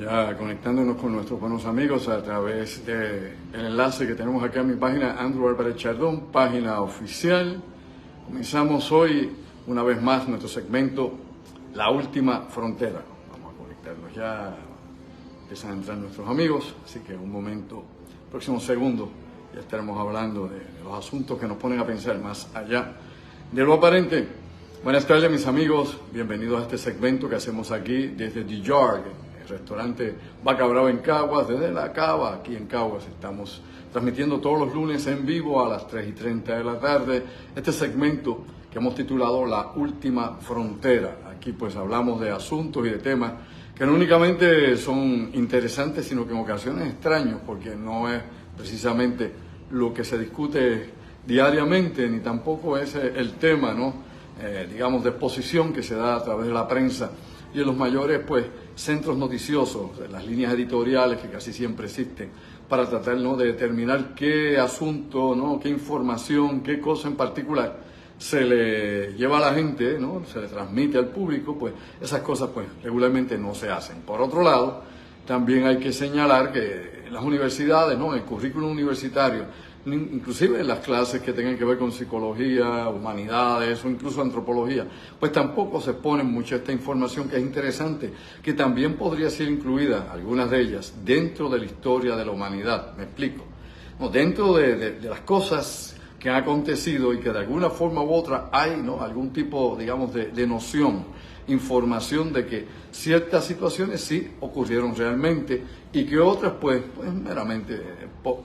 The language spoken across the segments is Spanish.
ya conectándonos con nuestros buenos amigos a través del enlace que tenemos acá en mi página, Andrew Álvarez Chardón, página oficial. Comenzamos hoy, una vez más, nuestro segmento La Última Frontera. Vamos a conectarnos ya, empiezan a entrar nuestros amigos, así que en un momento, próximo segundo, ya estaremos hablando de los asuntos que nos ponen a pensar más allá de lo aparente. Buenas tardes, mis amigos, bienvenidos a este segmento que hacemos aquí desde The Yard, el restaurante Vaca Brava en Caguas, desde la Cava, aquí en Caguas. Estamos transmitiendo todos los lunes en vivo a las 3:30 de la tarde este segmento que hemos titulado La Última Frontera. Aquí pues hablamos de asuntos y de temas que no únicamente son interesantes, sino que en ocasiones extraños, porque no es precisamente lo que se discute diariamente, ni tampoco es el tema, ¿no? Digamos, de exposición que se da a través de la prensa y en los mayores pues centros noticiosos, de las líneas editoriales que casi siempre existen para tratar, ¿no?, de determinar qué asunto, ¿no?, qué información, qué cosa en particular se le lleva a la gente, ¿no?, se le transmite al público. Pues esas cosas pues regularmente no se hacen. Por otro lado, también hay que señalar que en las universidades, ¿no?, en el currículum universitario, inclusive en las clases que tengan que ver con psicología, humanidades o incluso antropología, pues tampoco se pone mucha esta información que es interesante, que también podría ser incluida, algunas de ellas, dentro de la historia de la humanidad. Me explico. No, dentro de las cosas que han acontecido y que de alguna forma u otra hay, ¿no?, algún tipo, digamos, de noción, información de que ciertas situaciones sí ocurrieron realmente y que otras pues meramente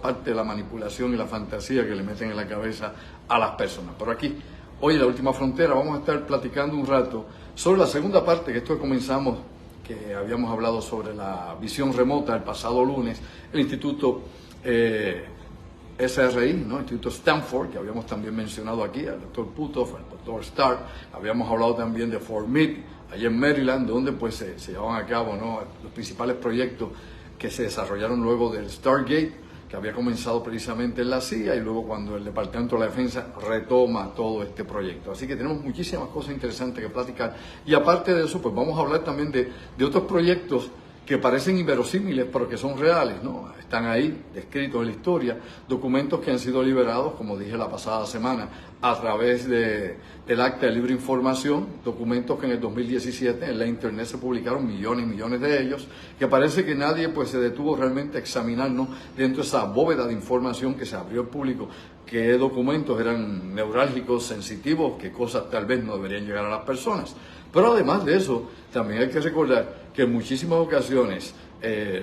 parte de la manipulación y la fantasía que le meten en la cabeza a las personas. Pero aquí, hoy en La Última Frontera, vamos a estar platicando un rato sobre la segunda parte, que esto que comenzamos, que habíamos hablado sobre la visión remota el pasado lunes, el Instituto SRI, ¿no?, Instituto Stanford, que habíamos también mencionado aquí, al doctor Puthoff, al doctor Stark. Habíamos hablado también de Fort Meade, allá en Maryland, donde pues se llevaban a cabo, ¿no?, los principales proyectos que se desarrollaron luego del Stargate, que había comenzado precisamente en la CIA, y luego cuando el Departamento de la Defensa retoma todo este proyecto. Así que tenemos muchísimas cosas interesantes que platicar. Y aparte de eso, pues vamos a hablar también de otros proyectos que parecen inverosímiles, pero que son reales, ¿no? Están ahí descritos en la historia, documentos que han sido liberados, como dije la pasada semana, a través del Acta de Libre Información, documentos que en el 2017 en la Internet se publicaron millones y millones de ellos, que parece que nadie pues se detuvo realmente a examinar, ¿no?, dentro de esa bóveda de información que se abrió al público, qué documentos eran neurálgicos, sensitivos, qué cosas tal vez no deberían llegar a las personas. Pero además de eso, también hay que recordar que en muchísimas ocasiones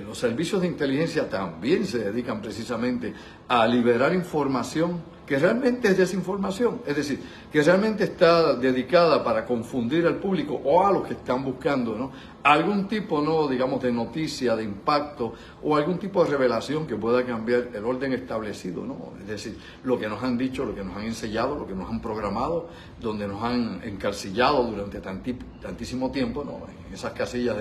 los servicios de inteligencia también se dedican precisamente a liberar información que realmente es desinformación, es decir, que realmente está dedicada para confundir al público o a los que están buscando, ¿no?, algún tipo, ¿no?, digamos, de noticia, de impacto o algún tipo de revelación que pueda cambiar el orden establecido, ¿no? Es decir, lo que nos han dicho, lo que nos han enseñado, lo que nos han programado, donde nos han encarcillado durante tantísimo tiempo, ¿no?, en esas casillas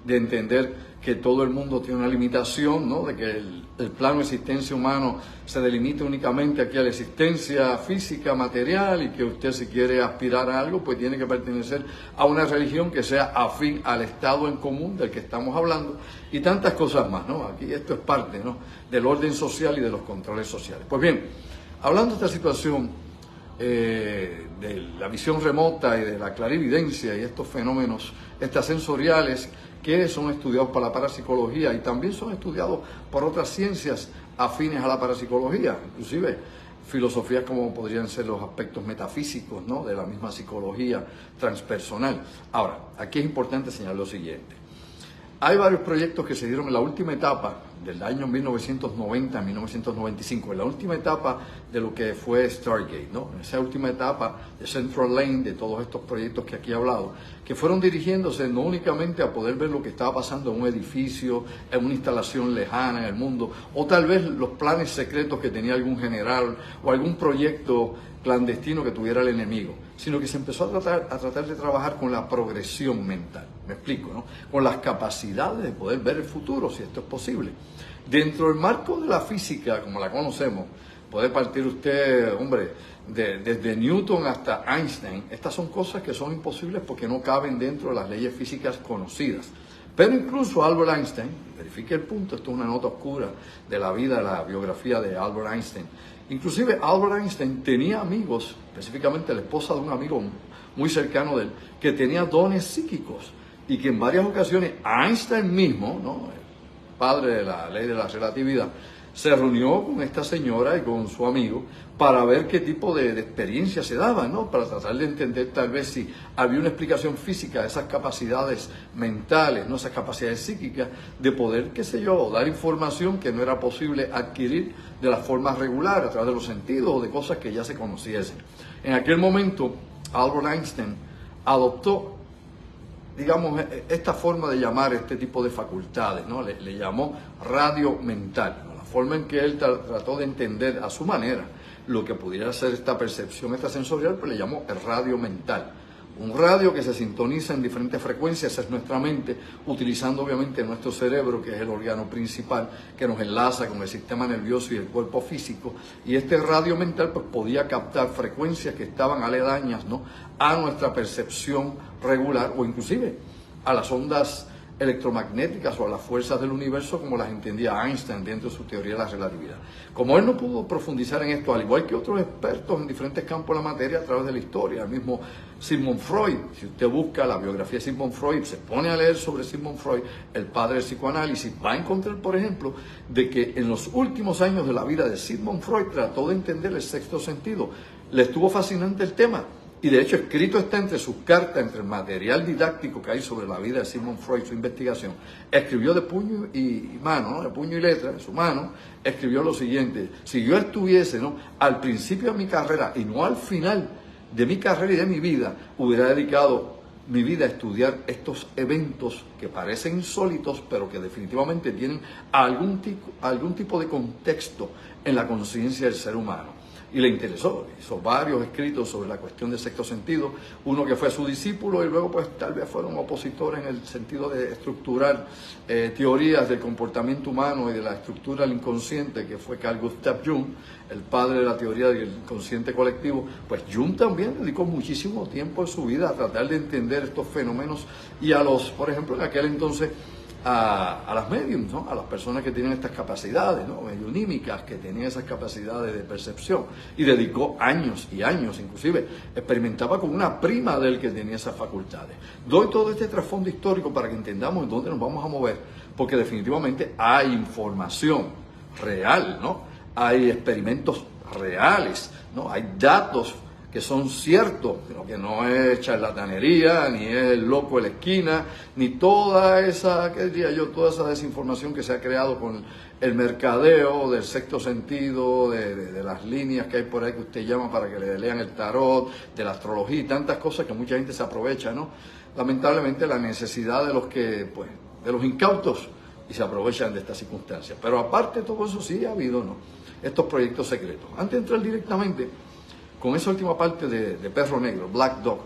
de entender que todo el mundo tiene una limitación, ¿no?, de que el plano de existencia humano se delimita únicamente aquí a la existencia física, material, y que usted, si quiere aspirar a algo, pues tiene que pertenecer a una religión que sea afín al Estado en común del que estamos hablando, y tantas cosas más, ¿no? Aquí esto es parte, ¿no?, del orden social y de los controles sociales. Pues bien, hablando de esta situación de la visión remota y de la clarividencia y estos fenómenos extrasensoriales que son estudiados por la parapsicología y también son estudiados por otras ciencias afines a la parapsicología, inclusive filosofías como podrían ser los aspectos metafísicos, ¿no?, de la misma psicología transpersonal. Ahora, aquí es importante señalar lo siguiente. Hay varios proyectos que se dieron en la última etapa del año 1990 a 1995, en la última etapa de lo que fue Stargate, ¿no?, en esa última etapa de Central Lane, de todos estos proyectos que aquí he hablado, que fueron dirigiéndose no únicamente a poder ver lo que estaba pasando en un edificio, en una instalación lejana en el mundo, o tal vez los planes secretos que tenía algún general o algún proyecto clandestino que tuviera el enemigo, sino que se empezó a tratar de trabajar con la progresión mental. Me explico, ¿no?, con las capacidades de poder ver el futuro, si esto es posible. Dentro del marco de la física, como la conocemos, puede partir usted, hombre, desde Newton hasta Einstein. Estas son cosas que son imposibles porque no caben dentro de las leyes físicas conocidas. Pero incluso Albert Einstein, verifique el punto, esto es una nota oscura de la vida, la biografía de Albert Einstein. Inclusive Albert Einstein tenía amigos, específicamente la esposa de un amigo muy cercano de él, que tenía dones psíquicos y que en varias ocasiones Einstein mismo, ¿no?, el padre de la ley de la relatividad, se reunió con esta señora y con su amigo para ver qué tipo de experiencias se daban, ¿no?, para tratar de entender tal vez si había una explicación física de esas capacidades mentales, ¿no?, esas capacidades psíquicas de poder, qué sé yo, dar información que no era posible adquirir de la forma regular, a través de los sentidos o de cosas que ya se conociesen. En aquel momento, Albert Einstein adoptó, digamos, esta forma de llamar este tipo de facultades, ¿no? Le llamó radio mental, ¿no?, la forma en que él trató de entender a su manera lo que pudiera ser esta percepción extrasensorial, pues le llamó el radio mental. Un radio que se sintoniza en diferentes frecuencias, esa es nuestra mente, utilizando obviamente nuestro cerebro, que es el órgano principal que nos enlaza con el sistema nervioso y el cuerpo físico, y este radio mental pues podía captar frecuencias que estaban aledañas, ¿no?, a nuestra percepción regular o inclusive a las ondas electromagnéticas o a las fuerzas del universo como las entendía Einstein dentro de su teoría de la relatividad. Como él no pudo profundizar en esto, al igual que otros expertos en diferentes campos de la materia a través de la historia, el mismo Sigmund Freud, si usted busca la biografía de Sigmund Freud, se pone a leer sobre Sigmund Freud, el padre del psicoanálisis, va a encontrar, por ejemplo, de que en los últimos años de la vida de Sigmund Freud trató de entender el sexto sentido. Le estuvo fascinante el tema. Y de hecho, escrito está entre sus cartas, entre el material didáctico que hay sobre la vida de Sigmund Freud, su investigación, escribió de puño y mano, ¿no?, de puño y letra, en su mano, escribió lo siguiente: si yo estuviese, ¿no?, al principio de mi carrera y no al final de mi carrera y de mi vida, hubiera dedicado mi vida a estudiar estos eventos que parecen insólitos, pero que definitivamente tienen algún tipo de contexto en la conciencia del ser humano. Y le interesó, hizo varios escritos sobre la cuestión del sexto sentido, uno que fue su discípulo y luego pues tal vez fueron opositores en el sentido de estructurar teorías del comportamiento humano y de la estructura del inconsciente, que fue Carl Gustav Jung, el padre de la teoría del inconsciente colectivo. Pues Jung también dedicó muchísimo tiempo en su vida a tratar de entender estos fenómenos y a los, por ejemplo, en aquel entonces, a las mediums, ¿no?, a las personas que tienen estas capacidades, ¿no?, mediunímicas, que tenían esas capacidades de percepción, y dedicó años y años, inclusive experimentaba con una prima de él que tenía esas facultades. Doy todo este trasfondo histórico para que entendamos en dónde nos vamos a mover, porque definitivamente hay información real, ¿no?, hay experimentos reales, ¿no?, hay datos que son ciertos, pero que no es charlatanería, ni es el loco de la esquina, ni toda esa, ¿qué diría yo?, toda esa desinformación que se ha creado con el mercadeo del sexto sentido, de las líneas que hay por ahí que usted llama para que le lean el tarot, de la astrología y tantas cosas que mucha gente se aprovecha, ¿no? Lamentablemente la necesidad de los que, pues, de los incautos, y se aprovechan de estas circunstancias. Pero aparte de todo eso sí ha habido, ¿no?, estos proyectos secretos. Antes de entrar directamente con esa última parte de Perro Negro, Black Dog,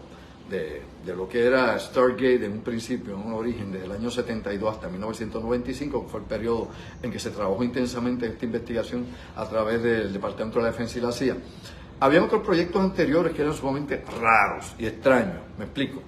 de lo que era Stargate en un principio, en un origen, desde el año 72 hasta 1995, que fue el periodo en que se trabajó intensamente esta investigación a través del Departamento de la Defensa y la CIA. Había otros proyectos anteriores que eran sumamente raros y extraños, me explico.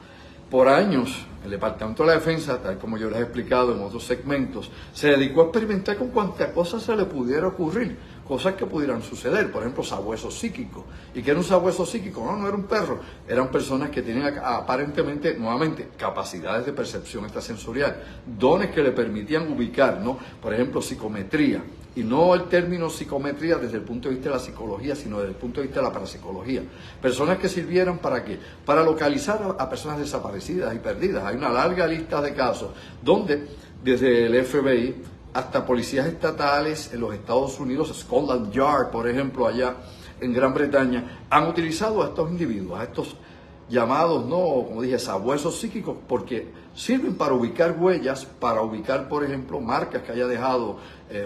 Por años, el Departamento de la Defensa, tal como yo les he explicado en otros segmentos, se dedicó a experimentar con cuantas cosas se le pudiera ocurrir, cosas que pudieran suceder, por ejemplo, sabueso psíquico. ¿Y qué era un sabueso psíquico? No era un perro, eran personas que tenían aparentemente, nuevamente, capacidades de percepción extrasensorial, dones que le permitían ubicar, ¿no?, por ejemplo, psicometría, y no el término psicometría desde el punto de vista de la psicología, sino desde el punto de vista de la parapsicología. Personas que sirvieran ¿para qué? Para localizar a personas desaparecidas y perdidas. Hay una larga lista de casos donde desde el FBI hasta policías estatales en los Estados Unidos, Scotland Yard, por ejemplo, allá en Gran Bretaña, han utilizado a estos individuos, a estos llamados, no, como dije, sabuesos psíquicos, porque sirven para ubicar huellas, para ubicar, por ejemplo, marcas que haya dejado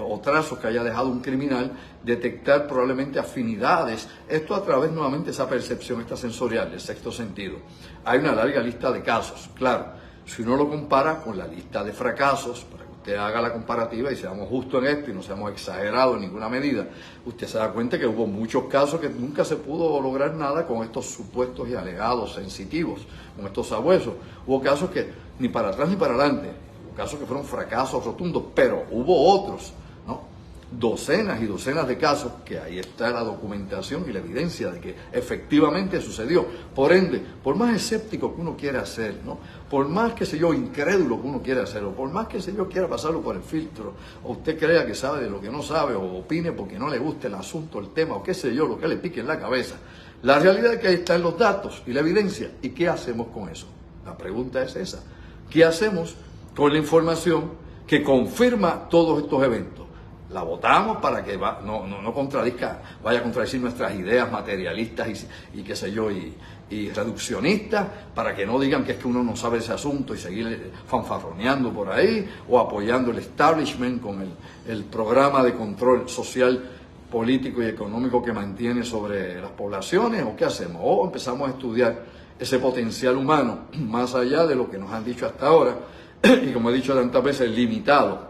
o trazos que haya dejado un criminal, detectar probablemente afinidades, esto a través nuevamente de esa percepción extrasensorial, del sexto sentido. Hay una larga lista de casos, claro, si uno lo compara con la lista de fracasos, para que usted haga la comparativa y seamos justos en esto y no seamos exagerados en ninguna medida, usted se da cuenta que hubo muchos casos que nunca se pudo lograr nada con estos supuestos y alegados sensitivos, con estos sabuesos. Hubo casos que ni para atrás ni para adelante, casos que fueron fracasos rotundos, pero hubo otros, ¿no? Docenas y docenas de casos que ahí está la documentación y la evidencia de que efectivamente sucedió. Por ende, por más escéptico que uno quiera ser, ¿no? Por más, qué sé yo, incrédulo que uno quiera hacerlo, por más, qué sé yo, quiera pasarlo por el filtro, o usted crea que sabe de lo que no sabe, o opine porque no le guste el asunto, el tema, o qué sé yo, lo que le pique en la cabeza, la realidad es que ahí están los datos y la evidencia. ¿Y qué hacemos con eso? La pregunta es esa. ¿Qué hacemos con la información que confirma todos estos eventos? La votamos para que no contradizca, vaya a contradecir nuestras ideas materialistas y qué sé yo, y reduccionistas, para que no digan que es que uno no sabe ese asunto y seguir fanfarroneando por ahí, o apoyando el establishment con el programa de control social, político y económico que mantiene sobre las poblaciones. ¿O qué hacemos? O empezamos a estudiar ese potencial humano más allá de lo que nos han dicho hasta ahora, y como he dicho tantas veces, limitado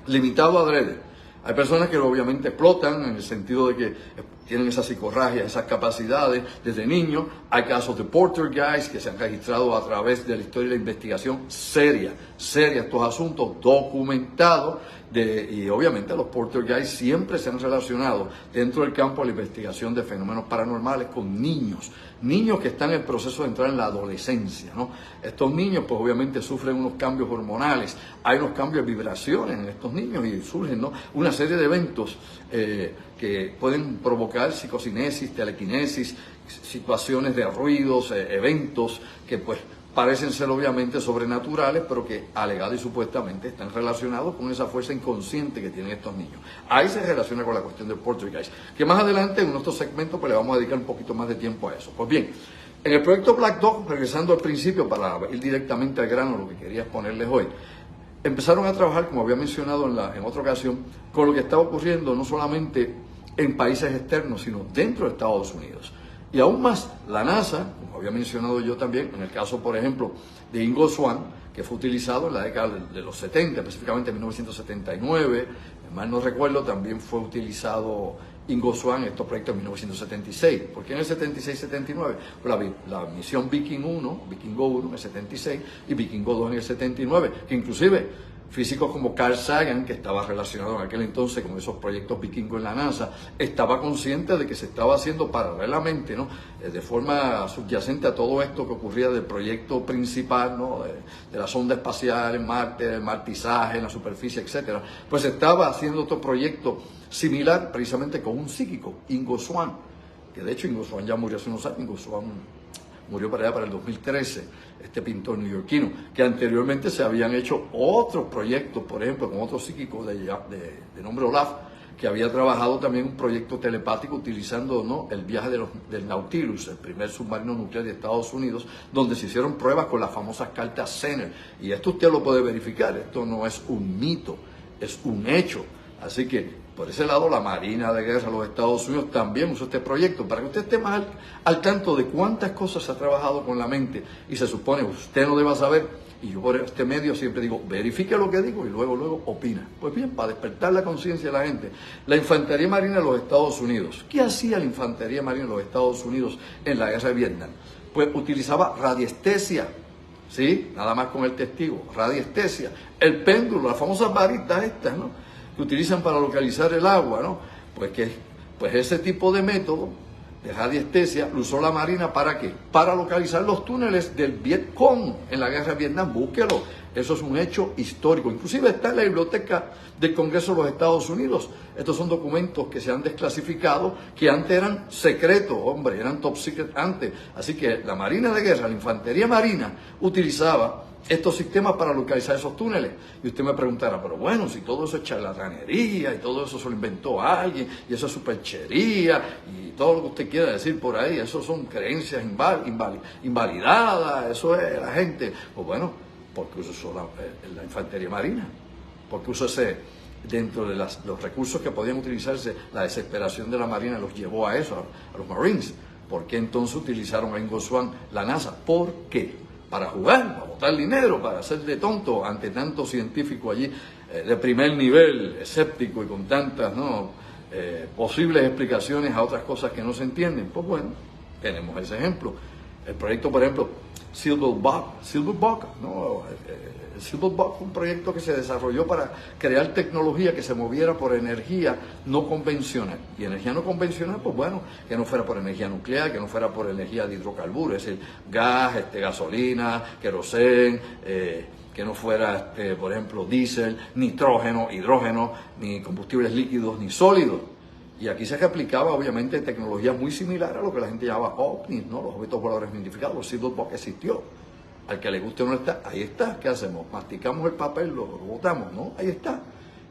adrede. Hay personas que obviamente explotan en el sentido de que tienen esa psicorragia, esas capacidades desde niños. Hay casos de poltergeist que se han registrado a través de la historia y la investigación seria estos asuntos documentados. Y obviamente los poltergeist siempre se han relacionado dentro del campo de la investigación de fenómenos paranormales con niños que están en el proceso de entrar en la adolescencia, ¿no? Estos niños pues obviamente sufren unos cambios hormonales, hay unos cambios de vibraciones en estos niños y surgen, ¿no?, una serie de eventos que pueden provocar psicocinesis, telequinesis, situaciones de ruidos, eventos que pues parecen ser obviamente sobrenaturales, pero que alegado y supuestamente están relacionados con esa fuerza inconsciente que tienen estos niños. Ahí se relaciona con la cuestión del poltergeist, que más adelante en nuestro segmento pues le vamos a dedicar un poquito más de tiempo a eso. Pues bien, en el proyecto Black Dog, regresando al principio para ir directamente al grano, lo que quería exponerles hoy, empezaron a trabajar, como había mencionado en otra ocasión, con lo que estaba ocurriendo no solamente en países externos, sino dentro de Estados Unidos. Y aún más, la NASA, como había mencionado yo también, en el caso, por ejemplo, de Ingo Swann, que fue utilizado en la década de los 70, específicamente en 1979, mal no recuerdo, también fue utilizado Ingo Swann en estos proyectos en 1976. ¿Por qué en el 76-79? La misión Vikingo 1 en el 76 y Vikingo 2 en el 79, que inclusive físicos como Carl Sagan, que estaba relacionado en aquel entonces con esos proyectos vikingos en la NASA, estaba consciente de que se estaba haciendo paralelamente, ¿no?, de forma subyacente a todo esto que ocurría del proyecto principal, ¿no?, de la sonda espacial en Marte, el martizaje en la superficie, etcétera. Pues se estaba haciendo otro proyecto similar precisamente con un psíquico, Ingo Swann, que de hecho Ingo Swann ya murió hace unos años. Ingo Swann murió para allá para el 2013, este pintor neoyorquino, que anteriormente se habían hecho otros proyectos, por ejemplo, con otro psíquico de nombre Olaf, que había trabajado también un proyecto telepático utilizando, ¿no?, el viaje del Nautilus, el primer submarino nuclear de Estados Unidos, donde se hicieron pruebas con las famosas cartas Zener. Y esto usted lo puede verificar, esto no es un mito, es un hecho. Así que, por ese lado, la Marina de Guerra de los Estados Unidos también usó este proyecto, para que usted esté más al tanto de cuántas cosas se ha trabajado con la mente, y se supone usted no deba saber, y yo por este medio siempre digo, verifique lo que digo y luego opina. Pues bien, para despertar la conciencia de la gente, la Infantería Marina de los Estados Unidos, ¿qué hacía la Infantería Marina de los Estados Unidos en la guerra de Vietnam? Pues utilizaba radiestesia. ¿Sí? Nada más con el testigo, radiestesia, el péndulo, las famosas varitas estas, ¿no?, que utilizan para localizar el agua, ¿no? Pues ese tipo de método de radiestesia lo usó la Marina, ¿para qué? Para localizar los túneles del Vietcong en la guerra de Vietnam. Búsquelo, eso es un hecho histórico. Inclusive está en la biblioteca del Congreso de los Estados Unidos. Estos son documentos que se han desclasificado, que antes eran secretos, hombre, eran top secret antes. Así que la Marina de Guerra, la Infantería Marina, utilizaba estos sistemas para localizar esos túneles. Y usted me preguntará, pero bueno, si todo eso es charlatanería y todo eso se lo inventó alguien y eso es superchería y todo lo que usted quiera decir por ahí, eso son creencias invalidadas, eso es la gente. Pues bueno, porque usó la Infantería Marina, porque usó dentro de los recursos que podían utilizarse, la desesperación de la Marina los llevó a eso, a los Marines. ¿Por qué entonces utilizaron a Ingo Swann, la NASA? ¿Por qué? Para jugar, para botar dinero, para hacer de tonto ante tanto científico allí de primer nivel, escéptico y con tantas, ¿no?, posibles explicaciones a otras cosas que no se entienden. Pues bueno, tenemos ese ejemplo. El proyecto, por ejemplo, Silverback, ¿no?, El Silverbuck fue un proyecto que se desarrolló para crear tecnología que se moviera por energía no convencional. Y energía no convencional, pues bueno, que no fuera por energía nuclear, que no fuera por energía de hidrocarburos, es decir, gas, gasolina, querosén, que no fuera, por ejemplo, diésel, nitrógeno, hidrógeno, ni combustibles líquidos, ni sólidos. Y aquí se aplicaba, obviamente, tecnología muy similar a lo que la gente llamaba OVNIs, ¿no? Los objetos voladores no identificados. El Silverbuck existió. Al que le guste o no está, ahí está. ¿Qué hacemos? Masticamos el papel, lo botamos, ¿no? Ahí está.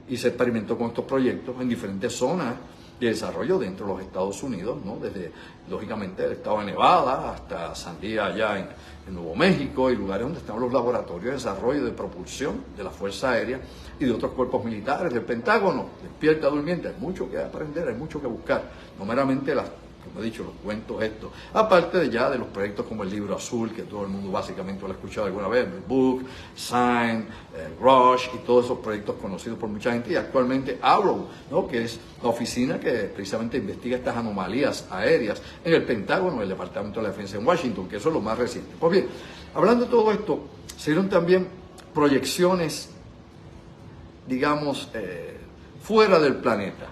Y se experimentó con estos proyectos en diferentes zonas de desarrollo dentro de los Estados Unidos, ¿no? Desde, lógicamente, el estado de Nevada hasta Sandía, allá en Nuevo México, y lugares donde están los laboratorios de desarrollo de propulsión de la Fuerza Aérea y de otros cuerpos militares, del Pentágono. Despierta, durmiente. Hay mucho que aprender, hay mucho que buscar. No meramente como he dicho, los cuentos estos. Aparte de ya de los proyectos como el Libro Azul, que todo el mundo básicamente lo ha escuchado alguna vez, el Book, Sign, Rush y todos esos proyectos conocidos por mucha gente. Y actualmente Arrow, ¿no? Que es la oficina que precisamente investiga estas anomalías aéreas en el Pentágono, en el Departamento de la Defensa en Washington, que eso es lo más reciente. Pues bien, hablando de todo esto, se dieron también proyecciones, digamos, fuera del planeta.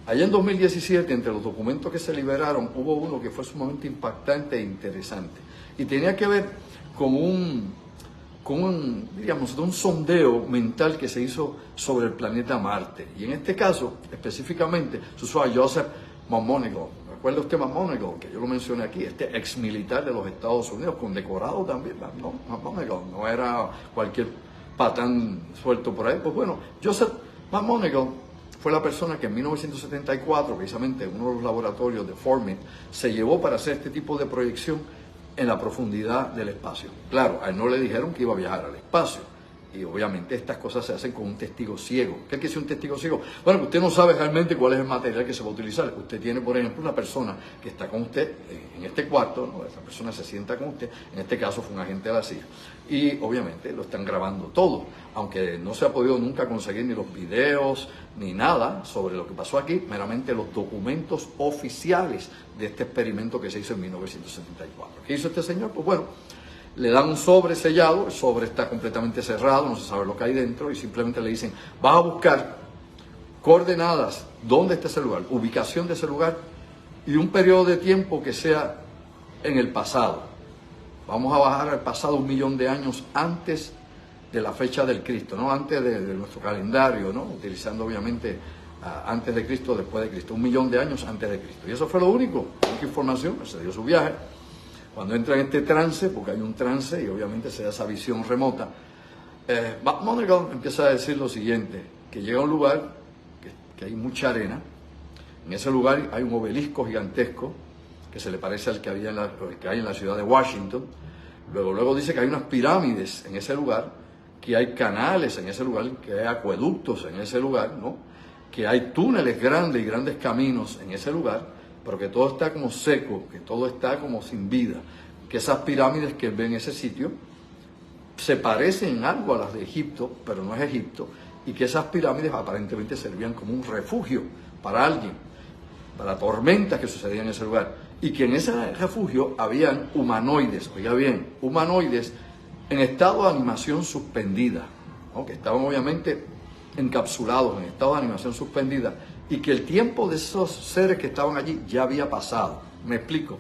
Allá en 2017, entre los documentos que se liberaron, hubo uno que fue sumamente impactante e interesante. Y tenía que ver con digamos, un sondeo mental que se hizo sobre el planeta Marte. Y en este caso, específicamente, se usó a Joseph Maumonigal. ¿Recuerda usted Maumonigal? Que yo lo mencioné aquí, este ex militar de los Estados Unidos, condecorado también. No, Maumonigal no era cualquier patán suelto por ahí. Pues bueno, Joseph Maumonigal fue la persona que en 1974, precisamente en uno de los laboratorios de Formit, se llevó para hacer este tipo de proyección en la profundidad del espacio. Claro, a él no le dijeron que iba a viajar al espacio. Y obviamente estas cosas se hacen con un testigo ciego. ¿Qué quiere decir un testigo ciego? Bueno, que usted no sabe realmente cuál es el material que se va a utilizar. Usted tiene, por ejemplo, una persona que está con usted en este cuarto, ¿no? Esa persona se sienta con usted, en este caso fue un agente de la CIA. Y obviamente lo están grabando todo, aunque no se ha podido nunca conseguir ni los videos ni nada sobre lo que pasó aquí, meramente los documentos oficiales de este experimento que se hizo en 1974. ¿Qué hizo este señor? Pues bueno, le dan un sobre sellado, el sobre está completamente cerrado, no se sabe lo que hay dentro, y simplemente le dicen, vas a buscar coordenadas, dónde está ese lugar, ubicación de ese lugar, y un periodo de tiempo que sea en el pasado. Vamos a bajar al pasado 1.000.000 de años antes de la fecha del Cristo, ¿no? Antes de nuestro calendario, ¿no? Utilizando obviamente antes de Cristo, después de Cristo, 1.000.000 de años antes de Cristo. Y eso fue lo único, la única información, se dio su viaje. Cuando entra en este trance, porque hay un trance y obviamente se da esa visión remota, Maumonigal empieza a decir lo siguiente, que llega a un lugar que hay mucha arena. En ese lugar hay un obelisco gigantesco que se le parece al que hay en la ciudad de Washington. Luego dice que hay unas pirámides en ese lugar, que hay canales en ese lugar, que hay acueductos en ese lugar, ¿no? Que hay túneles grandes y grandes caminos en ese lugar, pero que todo está como seco, que todo está como sin vida, que esas pirámides que ven en ese sitio se parecen en algo a las de Egipto, pero no es Egipto, y que esas pirámides aparentemente servían como un refugio para alguien, para tormentas que sucedían en ese lugar, y que en ese refugio habían humanoides, oiga bien, humanoides en estado de animación suspendida, ¿no? Que estaban obviamente encapsulados en estado de animación suspendida, y que el tiempo de esos seres que estaban allí ya había pasado. Me explico,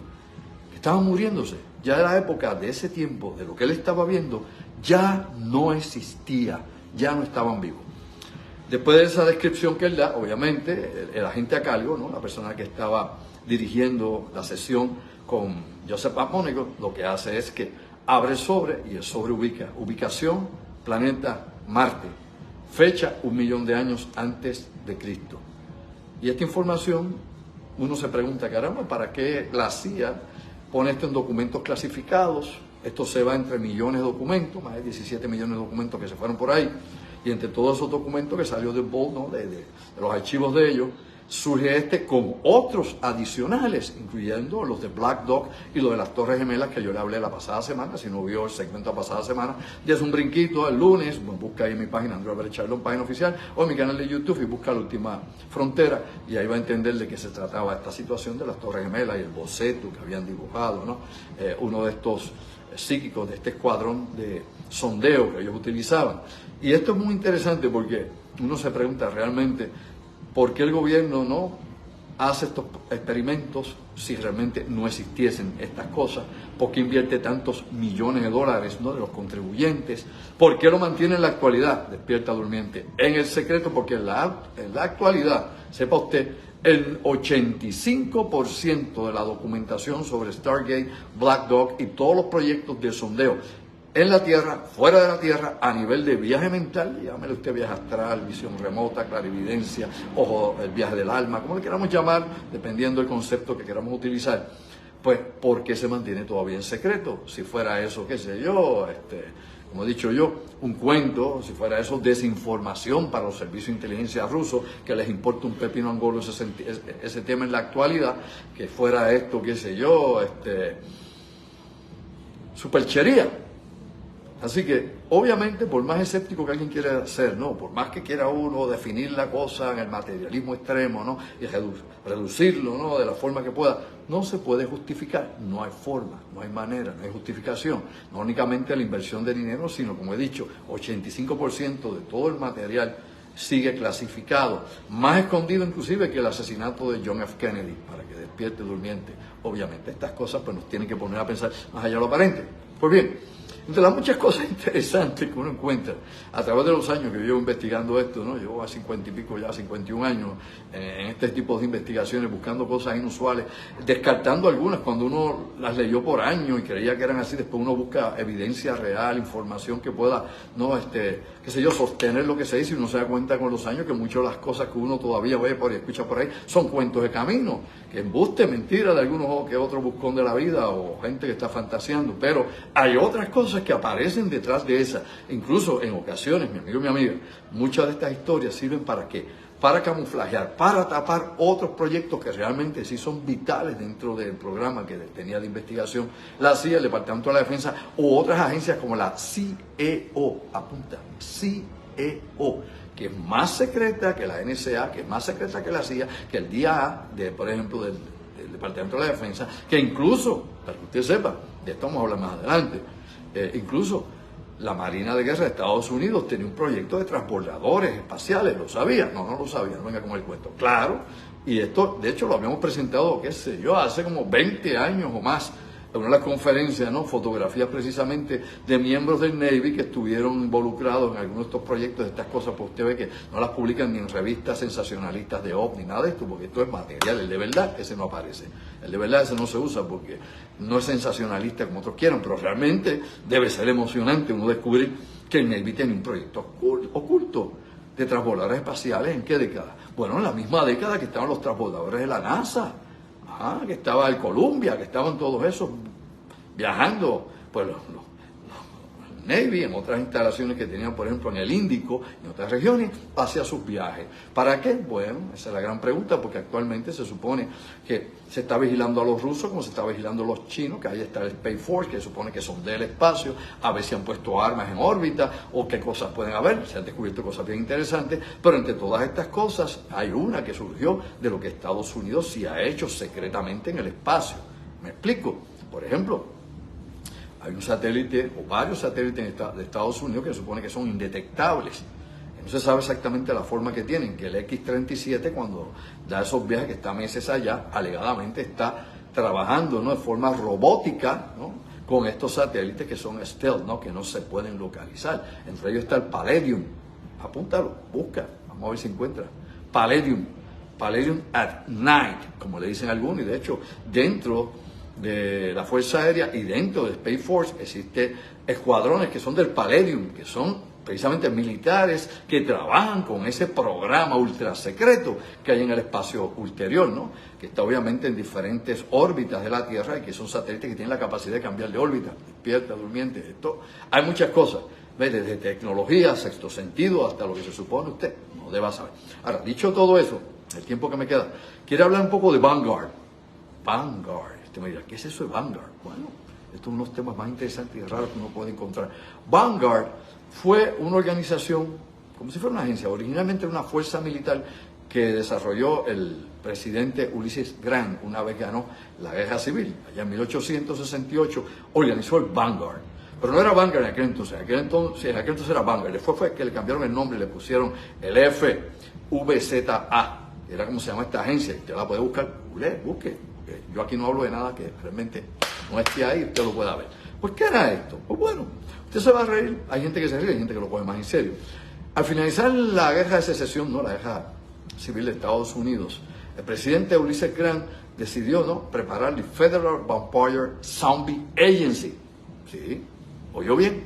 estaban muriéndose, ya la época de ese tiempo, de lo que él estaba viendo, ya no existía, ya no estaban vivos. Después de esa descripción que él da, obviamente, el agente a cargo, ¿no? La persona que estaba dirigiendo la sesión con Joseph Maumonigal, lo que hace es que abre el sobre y el sobre ubica ubicación, planeta Marte, fecha 1.000.000 de años antes de Cristo. Y esta información, uno se pregunta, caramba, ¿para qué la CIA pone esto en documentos clasificados? Esto se va entre millones de documentos, más de 17 millones de documentos que se fueron por ahí, y entre todos esos documentos que salió del Vault, ¿no? de los archivos de ellos, surge este con otros adicionales, incluyendo los de Black Dog y los de las Torres Gemelas que yo le hablé la pasada semana. Si no vio el segmento la pasada semana, ya es un brinquito el lunes, busca ahí en mi página Andrew Albert Charlon, página oficial, o en mi canal de YouTube, y busca La Última Frontera, y ahí va a entender de qué se trataba esta situación de las Torres Gemelas y el boceto que habían dibujado, ¿no? Uno de estos psíquicos de este escuadrón de sondeo que ellos utilizaban. Y esto es muy interesante porque uno se pregunta realmente por qué el gobierno no hace estos experimentos si realmente no existiesen estas cosas, por qué invierte tantos millones de dólares, ¿no?, de los contribuyentes, por qué lo mantiene en la actualidad, despierta durmiente, en el secreto, porque en la actualidad, sepa usted, el 85% de la documentación sobre Stargate, Black Dog y todos los proyectos de sondeo en la Tierra, fuera de la Tierra, a nivel de viaje mental, llámele usted viaje astral, visión remota, clarividencia, ojo, el viaje del alma, como le queramos llamar, dependiendo del concepto que queramos utilizar, pues, ¿por qué se mantiene todavía en secreto? Si fuera eso, qué sé yo, como he dicho yo, un cuento, si fuera eso, desinformación para los servicios de inteligencia rusos, que les importa un pepino angolo ese tema en la actualidad, que fuera esto, qué sé yo, superchería. Así que, obviamente, por más escéptico que alguien quiera ser, ¿no?, por más que quiera uno definir la cosa en el materialismo extremo, ¿no?, y reducirlo, ¿no?, de la forma que pueda, no se puede justificar, no hay forma, no hay manera, no hay justificación, no únicamente la inversión de dinero, sino, como he dicho, 85% de todo el material sigue clasificado, más escondido inclusive que el asesinato de John F. Kennedy, para que despierte durmiente. Obviamente, estas cosas pues nos tienen que poner a pensar más allá de lo aparente. Pues bien, entre las muchas cosas interesantes que uno encuentra a través de los años que yo llevo investigando esto, ¿no? Llevo a 50 y pico, ya 51 años en este tipo de investigaciones, buscando cosas inusuales, descartando algunas cuando uno las leyó por años y creía que eran así. Después uno busca evidencia real, información que pueda, ¿no?, qué sé yo, sostener lo que se dice, y uno se da cuenta con los años que muchas de las cosas que uno todavía ve por ahí, escucha por ahí, son cuentos de camino, que embuste, mentira de algunos que otro buscón de la vida o gente que está fantaseando, pero hay otras cosas que aparecen detrás de esas. Incluso en ocasiones, mi amigo y mi amiga, muchas de estas historias sirven ¿para qué? Para camuflajear, para tapar otros proyectos que realmente sí son vitales dentro del programa que tenía de investigación la CIA, el Departamento de la Defensa, u otras agencias como la CEO, apunta, CEO, que es más secreta que la NSA, que es más secreta que la CIA, que el DIA, por ejemplo, del Departamento de la Defensa, que incluso, para que usted sepa, de esto vamos a hablar más adelante, incluso la Marina de Guerra de Estados Unidos tenía un proyecto de transbordadores espaciales. ¿Lo sabía? No, no lo sabía, no venga con el cuento. Claro, y esto, de hecho, lo habíamos presentado, qué sé yo, hace como 20 años o más, en una de las conferencias, ¿no?, fotografías precisamente de miembros del Navy que estuvieron involucrados en algunos de estos proyectos, de estas cosas, pues usted ve que no las publican ni en revistas sensacionalistas de OVNI, nada de esto, porque esto es material. El de verdad, ese no aparece. El de verdad, ese no se usa porque no es sensacionalista como otros quieran, pero realmente debe ser emocionante uno descubrir que el Navy tiene un proyecto oculto de transbordadores espaciales. ¿En qué década? Bueno, en la misma década que estaban los transbordadores de la NASA. Que estaba el Columbia, que estaban todos esos viajando, pues los Navy, en otras instalaciones que tenían, por ejemplo, en el Índico, en otras regiones, hacia sus viajes. ¿Para qué? Bueno, esa es la gran pregunta, porque actualmente se supone que se está vigilando a los rusos como se está vigilando a los chinos, que ahí está el Space Force, que se supone que son del espacio, a ver si han puesto armas en órbita o qué cosas pueden haber. Se han descubierto cosas bien interesantes, pero entre todas estas cosas hay una que surgió de lo que Estados Unidos sí ha hecho secretamente en el espacio. ¿Me explico? Por ejemplo, hay un satélite o varios satélites de Estados Unidos que se supone que son indetectables. No se sabe exactamente la forma que tienen, que el X-37 cuando da esos viajes, que está meses allá, alegadamente está trabajando, ¿no?, de forma robótica, ¿no?, con estos satélites que son stealth, ¿no?, que no se pueden localizar. Entre ellos está el Palladium. Apúntalo, busca, vamos a ver si encuentra. Palladium at night, como le dicen algunos, y de hecho dentro de la Fuerza Aérea y dentro de Space Force existen escuadrones que son del Palladium, que son precisamente militares que trabajan con ese programa ultra secreto que hay en el espacio ulterior, ¿no?, que está obviamente en diferentes órbitas de la Tierra y que son satélites que tienen la capacidad de cambiar de órbita, despierta, durmiente. Esto, hay muchas cosas, ¿ves?, desde tecnología, sexto sentido, hasta lo que se supone usted no deba saber. Ahora, dicho todo eso, el tiempo que me queda, quiero hablar un poco de Vanguard. Usted me dirá, ¿qué es eso de Vanguard? Bueno, estos son unos temas más interesantes y raros que uno puede encontrar. Vanguard fue una organización, como si fuera una agencia, originalmente una fuerza militar que desarrolló el presidente Ulysses Grant una vez ganó la guerra civil. Allá en 1868 organizó el Vanguard. Pero no era Vanguard en aquel entonces, en aquel entonces era Vanguard. Después fue que le cambiaron el nombre y le pusieron el FVZA. Era como se llama esta agencia. Usted la puede buscar, busque. Yo aquí no hablo de nada que realmente no esté ahí, usted lo pueda ver. Pues, ¿qué era esto? Pues bueno, usted se va a reír. Hay gente que se ríe, hay gente que lo coge más en serio. Al finalizar la guerra de secesión, ¿no? La guerra civil de Estados Unidos, el presidente Ulysses Grant decidió, ¿no?, preparar el Federal Vampire Zombie Agency. ¿Sí? ¿Oyó bien?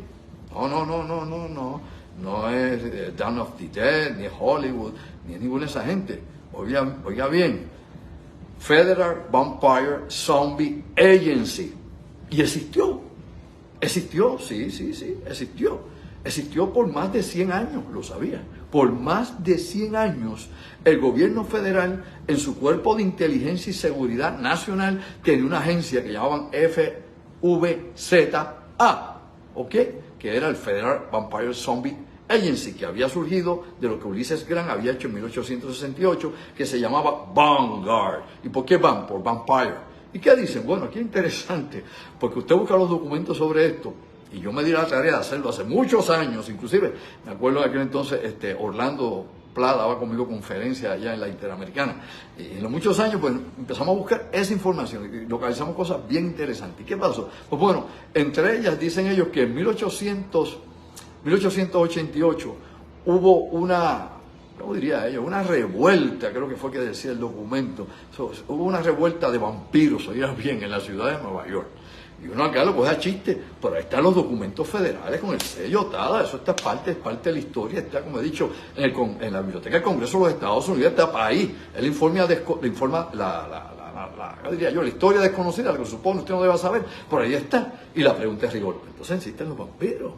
No es Dawn of the Dead, ni es Hollywood, ni es ninguna de esa gente. Oiga bien. Federal Vampire Zombie Agency. Y existió, sí, existió. Existió por más de 100 años, lo sabía. Por más de 100 años, el gobierno federal, en su cuerpo de inteligencia y seguridad nacional, tenía una agencia que llamaban FVZA, ¿ok? Que era el Federal Vampire Zombie Agency, que había surgido de lo que Ulysses Grant había hecho en 1868, que se llamaba Vanguard. ¿Y por qué Van? Por Vampire. ¿Y qué dicen? Bueno, aquí es interesante, porque usted busca los documentos sobre esto, y yo me di la tarea de hacerlo hace muchos años, inclusive, me acuerdo de aquel entonces, Orlando Plata daba conmigo conferencias allá en la Interamericana, y en los muchos años, pues, empezamos a buscar esa información, y localizamos cosas bien interesantes. ¿Y qué pasó? Pues bueno, entre ellas dicen ellos que en 1888 hubo una, ¿cómo diría ellos? Una revuelta, creo que fue que decía el documento. Hubo una revuelta de vampiros, oigan bien, en la ciudad de Nueva York. Y uno acá lo coge a chiste, pero ahí están los documentos federales con el sello Tada, eso está parte de la historia, está, como he dicho, en la Biblioteca del Congreso de los Estados Unidos, está ahí. Él informa la historia desconocida, la que supone usted no deba saber, por ahí está. Y la pregunta es rigor, entonces existen los vampiros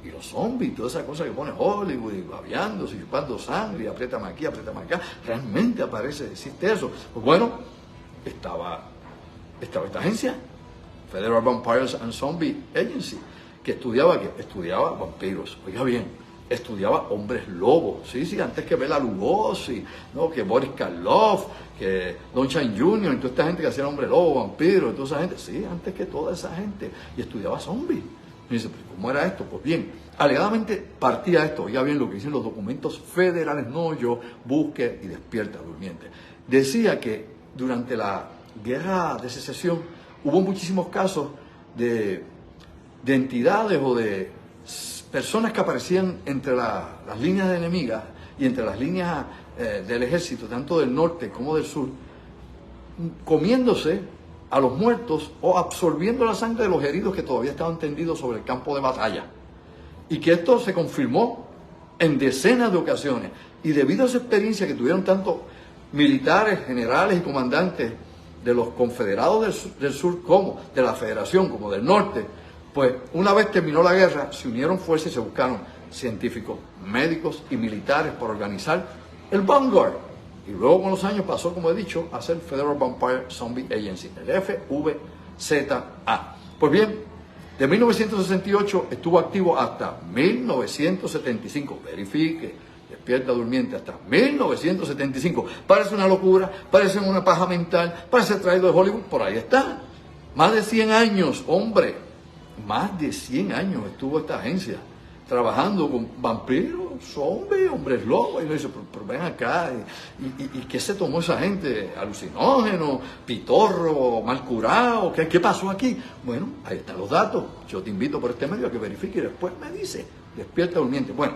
y los zombies, todas esas cosas que pone Hollywood, y babeándose, y chupando sangre, y apriétame aquí, realmente existe eso. Pues bueno, estaba esta agencia, Federal Vampires and Zombie Agency, que estudiaba vampiros, oiga bien, estudiaba hombres lobos, sí, antes que Bela Lugosi, ¿no?, que Boris Karloff, que Don Shine Jr., y toda esta gente que hacía hombre lobo, vampiros, y toda esa gente, sí, antes que toda esa gente, y estudiaba zombies. Y dice, ¿cómo era esto? Pues bien, alegadamente partía esto, oiga bien lo que dicen los documentos federales, no yo, busque y despierta durmiente. Decía que durante la guerra de secesión hubo muchísimos casos de entidades o de personas que aparecían entre las líneas enemigas y entre las líneas del ejército, tanto del norte como del sur, comiéndose a los muertos o absorbiendo la sangre de los heridos que todavía estaban tendidos sobre el campo de batalla. Y que esto se confirmó en decenas de ocasiones. Y debido a esa experiencia que tuvieron tanto militares, generales y comandantes de los confederados del sur como de la federación, como del norte, pues una vez terminó la guerra, se unieron fuerzas y se buscaron científicos, médicos y militares para organizar el Vanguard. Y luego con los años pasó, como he dicho, a ser Federal Vampire Zombie Agency, el FVZA. Pues bien, de 1968 estuvo activo hasta 1975. Verifique, despierta durmiente, hasta 1975. Parece una locura, parece una paja mental, parece traído de Hollywood, por ahí está. Más de 100 años, hombre, más de 100 años estuvo esta agencia trabajando con vampiros, zombies, hombres lobos. Y uno dice, pero ven acá, ¿y qué se tomó esa gente? ¿Alucinógeno? ¿Pitorro? ¿Mal curado? ¿Qué pasó aquí? Bueno, ahí están los datos. Yo te invito por este medio a que verifique y después me dice, despierta durmiente. Bueno,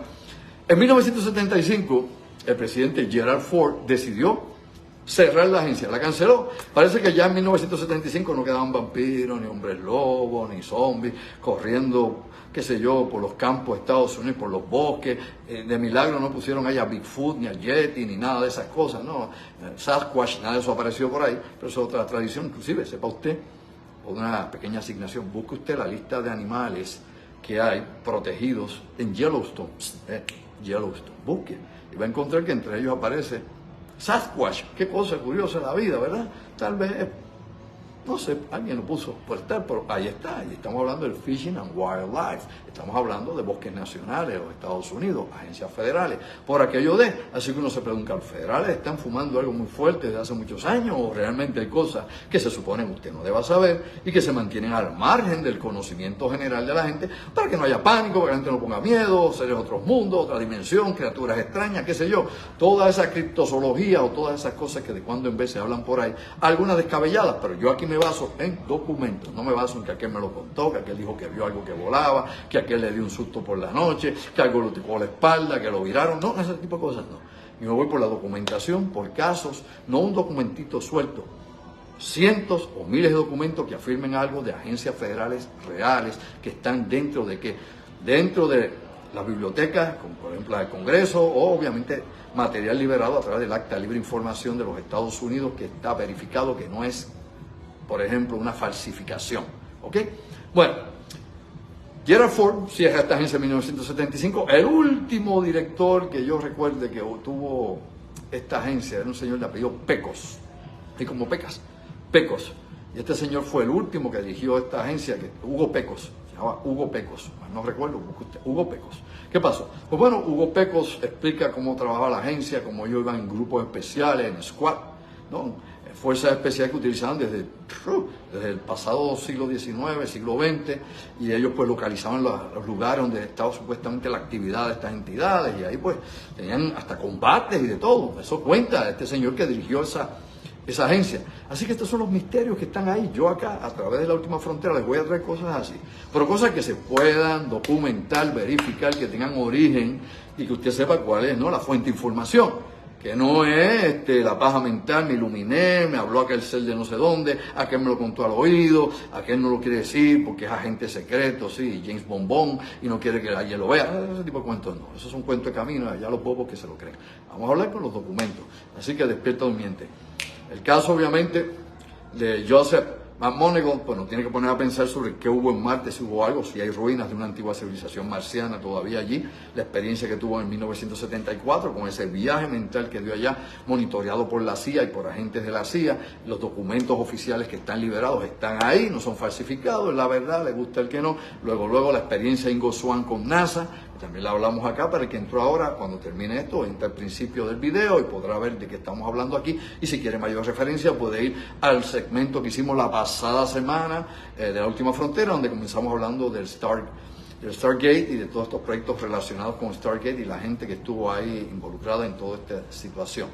en 1975, el presidente Gerald Ford decidió cerrar la agencia, la canceló. Parece que ya en 1975 no quedaban vampiros, ni hombres lobos, ni zombies, corriendo, qué sé yo, por los campos de Estados Unidos, por los bosques. De milagro no pusieron ahí a Bigfoot, ni a Yeti, ni nada de esas cosas, no. Sasquatch, nada de eso apareció por ahí, pero eso es otra tradición. Inclusive, sepa usted, una pequeña asignación, busque usted la lista de animales que hay protegidos en Yellowstone. Yellowstone, busque, y va a encontrar que entre ellos aparece Sasquatch. Qué cosa curiosa la vida, ¿verdad? Tal vez No sé, alguien lo puso por estar, pero ahí está. Y estamos hablando del Fishing and Wildlife. Estamos hablando de bosques nacionales de los Estados Unidos, agencias federales, por aquello de. Así que uno se pregunta, ¿los federales están fumando algo muy fuerte desde hace muchos años o realmente hay cosas que se supone que usted no deba saber y que se mantienen al margen del conocimiento general de la gente para que no haya pánico, para que la gente no ponga miedo, seres de otros mundos, otra dimensión, criaturas extrañas, qué sé yo? Toda esa criptozoología o todas esas cosas que de cuando en vez se hablan por ahí, algunas descabelladas, pero yo aquí me baso en documentos, no me baso en que aquel me lo contó, que aquel dijo que vio algo que volaba, que aquel le dio un susto por la noche, que algo lo tocó la espalda, que lo viraron, no, ese tipo de cosas no. Yo me voy por la documentación, por casos, no un documentito suelto, cientos o miles de documentos que afirmen algo de agencias federales reales que están dentro de qué, dentro de las bibliotecas, como por ejemplo la del Congreso, o obviamente material liberado a través del Acta de Libre Información de los Estados Unidos, que está verificado que no es, por ejemplo, una falsificación. ¿Ok? Bueno, Gerald Ford cierra esta agencia en 1975. El último director que yo recuerde que tuvo esta agencia era un señor de apellido Pecos, y como Pecas, Pecos. Y este señor fue el último que dirigió esta agencia, Hugo Pecos. Hugo Pecos, no recuerdo, Hugo Pecos. ¿Qué pasó? Pues bueno, Hugo Pecos explica cómo trabajaba la agencia, cómo ellos iban en grupos especiales, en squad, ¿no? Fuerzas especiales que utilizaban desde el pasado siglo XIX, siglo XX, y ellos pues localizaban los lugares donde estaba supuestamente la actividad de estas entidades, y ahí pues tenían hasta combates y de todo. Eso cuenta este señor que dirigió esa agencia. Así que estos son los misterios que están ahí. Yo acá, a través de La Última Frontera, les voy a traer cosas así. Pero cosas que se puedan documentar, verificar, que tengan origen y que usted sepa cuál es, ¿no?, la fuente de información. Que no es la paja mental, me iluminé, me habló aquel ser de no sé dónde, aquel me lo contó al oído, aquel no lo quiere decir porque es agente secreto, sí, James Bombón, y no quiere que alguien lo vea. Ese tipo de cuentos no, esos son cuentos de camino, allá los bobos que se lo creen. Vamos a hablar con los documentos, así que despierta durmiente. El caso, obviamente, de Joseph McMoneagle, pues nos tiene que poner a pensar sobre qué hubo en Marte, si hubo algo, si hay ruinas de una antigua civilización marciana todavía allí, la experiencia que tuvo en 1974 con ese viaje mental que dio allá, monitoreado por la CIA y por agentes de la CIA, los documentos oficiales que están liberados están ahí, no son falsificados, es la verdad, le gusta el que no. Luego la experiencia Ingo Swann con NASA, también la hablamos acá, para el que entró ahora, cuando termine esto, entra al principio del video y podrá ver de qué estamos hablando aquí. Y si quiere mayor referencia, puede ir al segmento que hicimos la pasada semana de La Última Frontera, donde comenzamos hablando del Stargate y de todos estos proyectos relacionados con Stargate y la gente que estuvo ahí involucrada en toda esta situación.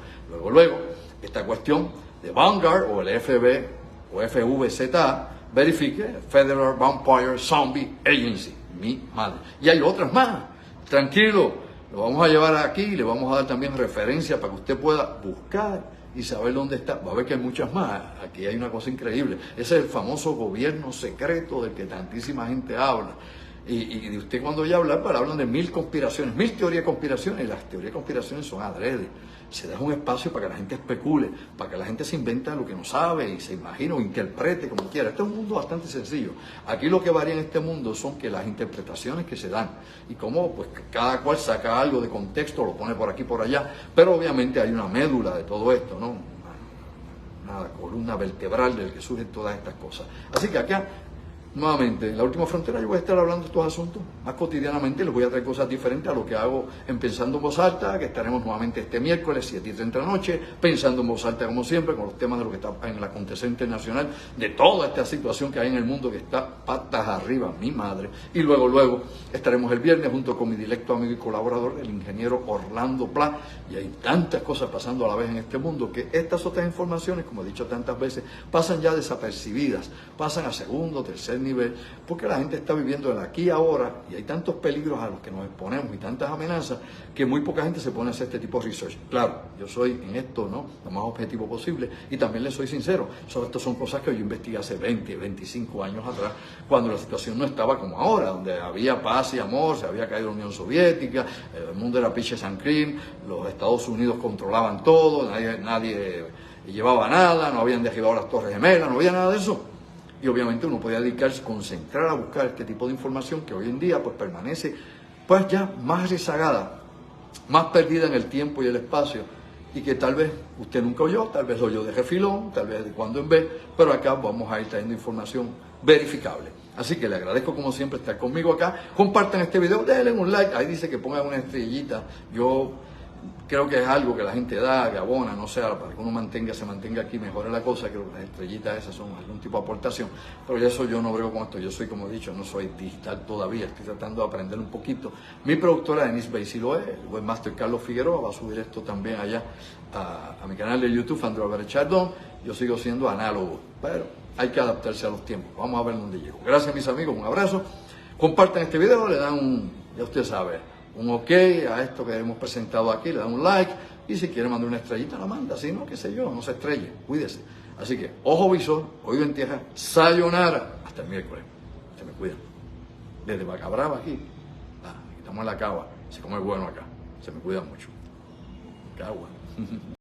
Luego, esta cuestión de Vanguard o el FB o FVZA, verifique Federal Vampire Zombie Agency, mi madre. Y hay otras más. Tranquilo, lo vamos a llevar aquí y le vamos a dar también referencia para que usted pueda buscar y saber dónde está. Va a ver que hay muchas más. Aquí hay una cosa increíble. Ese es el famoso gobierno secreto del que tantísima gente habla. Y de usted cuando oye hablar, hablan de 1000 conspiraciones, 1000 teorías de conspiraciones, y las teorías de conspiraciones son adrede. Se deja un espacio para que la gente especule, para que la gente se invente lo que no sabe y se imagine o interprete como quiera. Este es un mundo bastante sencillo. Aquí lo que varía en este mundo son que las interpretaciones que se dan y cómo pues cada cual saca algo de contexto, lo pone por aquí, por allá, pero obviamente hay una médula de todo esto, ¿no? Una columna vertebral del que surgen todas estas cosas. Así que acá, nuevamente, en La Última Frontera yo voy a estar hablando de estos asuntos más cotidianamente, les voy a traer cosas diferentes a lo que hago en Pensando en Voz Alta, que estaremos nuevamente este miércoles, 7:30 de la noche, pensando en voz alta como siempre, con los temas de lo que está en el acontecer internacional, de toda esta situación que hay en el mundo que está patas arriba, mi madre. Y luego estaremos el viernes junto con mi directo amigo y colaborador, el ingeniero Orlando Pla, y hay tantas cosas pasando a la vez en este mundo que estas otras informaciones, como he dicho tantas veces, pasan ya desapercibidas, pasan a segundo, tercer nivel, porque la gente está viviendo el aquí y ahora y hay tantos peligros a los que nos exponemos y tantas amenazas que muy poca gente se pone a hacer este tipo de research. Claro, yo soy en esto, ¿no?, lo más objetivo posible y también les soy sincero, estas son cosas que yo investigué hace 20, 25 años atrás, cuando la situación no estaba como ahora, donde había paz y amor, se había caído la Unión Soviética, el mundo era peaches and cream, los Estados Unidos controlaban todo, nadie llevaba nada, no habían derribado las Torres Gemelas, no había nada de eso. Y obviamente uno podía dedicarse, concentrar a buscar este tipo de información que hoy en día pues permanece pues ya más rezagada, más perdida en el tiempo y el espacio, y que tal vez usted nunca oyó, tal vez oyó de refilón, tal vez de cuando en vez, pero acá vamos a ir trayendo información verificable. Así que le agradezco como siempre estar conmigo acá. Compartan este video, denle un like, ahí dice que pongan una estrellita. Yo creo que es algo que la gente da, que abona, no sé, para que uno se mantenga aquí, mejore la cosa. Creo que las estrellitas esas son algún tipo de aportación, pero ya eso yo no brego con esto. Yo soy, como he dicho, no soy digital todavía, estoy tratando de aprender un poquito. Mi productora Denise Bay sí lo es, el webmaster Carlos Figueroa va a subir esto también allá a mi canal de YouTube, Andrew Alvarez Chardón. Yo sigo siendo análogo, pero hay que adaptarse a los tiempos. Vamos a ver dónde llego. Gracias, mis amigos, un abrazo. Compartan este video, le dan ya usted sabe, un ok a esto que hemos presentado aquí, le dan un like, y si quiere mandar una estrellita, la manda, si no, qué sé yo, no se estrelle, cuídese. Así que, ojo visor, oído en tierra, sayonara, hasta el miércoles, se me cuidan. Desde Bacabrava aquí, estamos en la cava, se come bueno acá, se me cuidan mucho. Cagua.